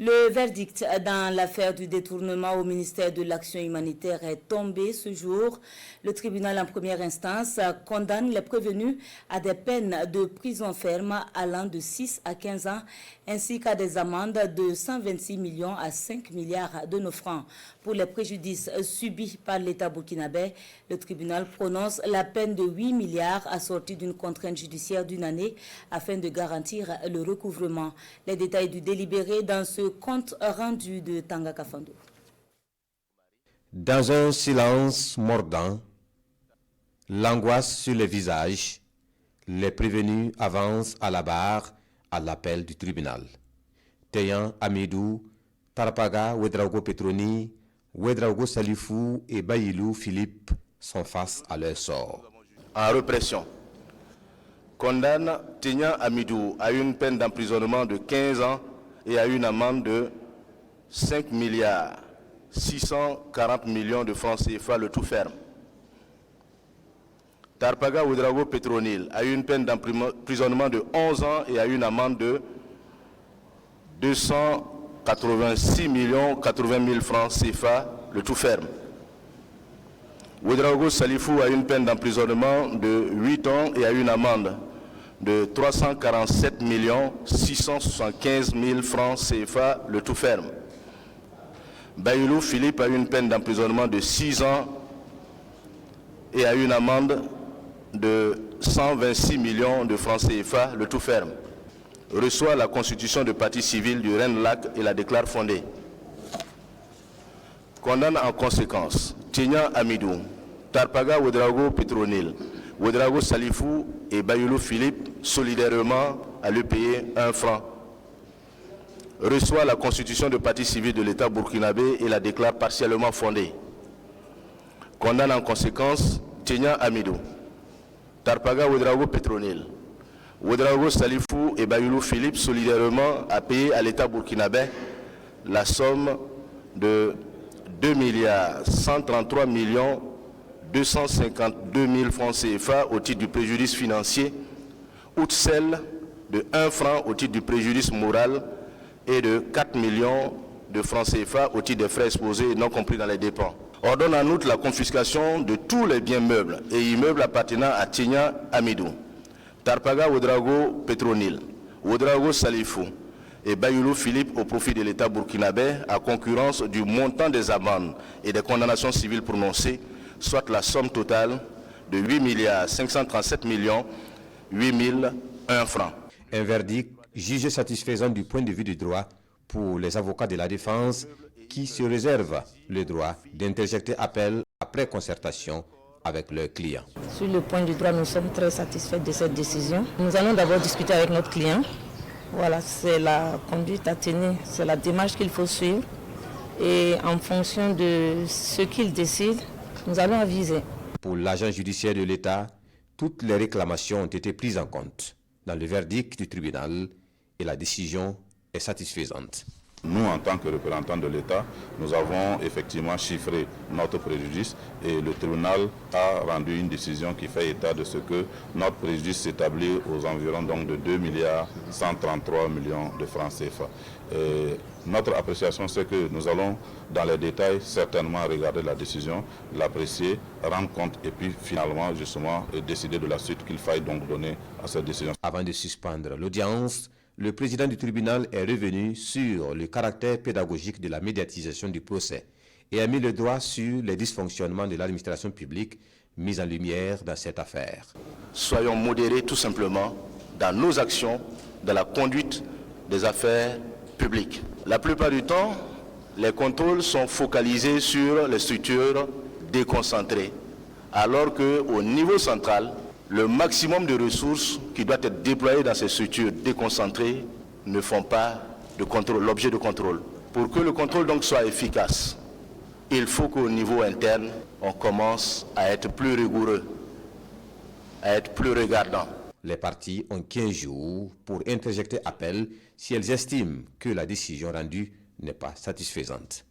Le verdict dans l'affaire du détournement au ministère de l'Action humanitaire est tombé ce jour. Le tribunal en première instance condamne les prévenus à des peines de prison ferme allant de 6 à 15 ans ainsi qu'à des amendes de 126 millions à 5 milliards de nos francs. Pour les préjudices subis par l'État burkinabé, le tribunal prononce la peine de 8 milliards assortie d'une contrainte judiciaire d'une année afin de garantir le recouvrement. Les détails du délibéré dans ce compte rendu de Tangaka Fando. Dans un silence mordant, l'angoisse sur les visages, les prévenus avancent à la barre à l'appel du tribunal. Teyan Amidou, Tarpaga Ouedraogo Petroni, Ouedraogo Salifou et Bayilou Philippe sont face à leur sort. En répression, condamne Teyan Amidou à une peine d'emprisonnement de 15 ans et à une amende de 5 milliards 640 millions de francs CFA, le tout ferme. Tarpaga Ouedraogo Petronil a eu une peine d'emprisonnement de 11 ans et a eu une amende de 286 millions 80 000 francs CFA, le tout ferme. Ouedraogo Salifou a eu une peine d'emprisonnement de 8 ans et a eu une amende de 347 millions 675 000 francs CFA, le tout ferme. Bayilou Philippe a eu une peine d'emprisonnement de 6 ans et a eu une amende de 126 millions de francs CFA, le tout ferme. Reçoit la constitution de partie civile du Rennes-Lac et la déclare fondée. Condamne en conséquence Teyan Amidou, Tarpaga Ouedraogo Petronil, Ouedraogo Salifou et Bayilou Philippe solidairement à lui payer 1 franc. Reçoit la constitution de partie civile de l'État burkinabé et la déclare partiellement fondée. Condamne en conséquence Teyan Amidou, Tarpaga Ouedraogo Petronil, Ouedraogo Salifou et Bayilou Philippe solidairement à payer à l'État burkinabé la somme de 2 milliards 133 millions 252 000 francs CFA au titre du préjudice financier, outre celle de 1 franc au titre du préjudice moral et de 4 millions de francs CFA au titre des frais exposés non compris dans les dépenses. Ordonne en outre la confiscation de tous les biens meubles et immeubles appartenant à Teyan Amidou, Tarpaga Ouedraogo Petronil, Ouedraogo Salifou et Bayilou Philippe au profit de l'État burkinabé à concurrence du montant des amendes et des condamnations civiles prononcées, soit la somme totale de 8 milliards 537 millions 8 001 francs. Un verdict jugé satisfaisant du point de vue du droit pour les avocats de la défense qui se réservent le droit d'interjecter appel après concertation avec leurs clients. Sur le point du droit, nous sommes très satisfaits de cette décision. Nous allons d'abord discuter avec notre client. Voilà, c'est la conduite à tenir, c'est la démarche qu'il faut suivre. Et en fonction de ce qu'il décide, nous allons aviser. Pour l'agent judiciaire de l'État, toutes les réclamations ont été prises en compte dans le verdict du tribunal et la décision est satisfaisante. Nous, en tant que représentants de l'État, nous avons effectivement chiffré notre préjudice et le tribunal a rendu une décision qui fait état de ce que notre préjudice s'établit aux environs donc de 2 milliards 133 millions de francs CFA. Notre appréciation, c'est que nous allons dans les détails certainement regarder la décision, l'apprécier, rendre compte et puis finalement justement décider de la suite qu'il faille donc donner à cette décision. Avant de suspendre l'audience, le président du tribunal est revenu sur le caractère pédagogique de la médiatisation du procès et a mis le doigt sur les dysfonctionnements de l'administration publique mis en lumière dans cette affaire. Soyons modérés tout simplement dans nos actions, dans la conduite des affaires publiques. La plupart du temps, les contrôles sont focalisés sur les structures déconcentrées, alors qu'au niveau central, le maximum de ressources qui doit être déployé dans ces structures déconcentrées ne font pas de contrôle, l'objet de contrôle. Pour que le contrôle donc soit efficace, il faut qu'au niveau interne, on commence à être plus rigoureux, à être plus regardant. Les parties ont 15 jours pour interjecter appel si elles estiment que la décision rendue n'est pas satisfaisante.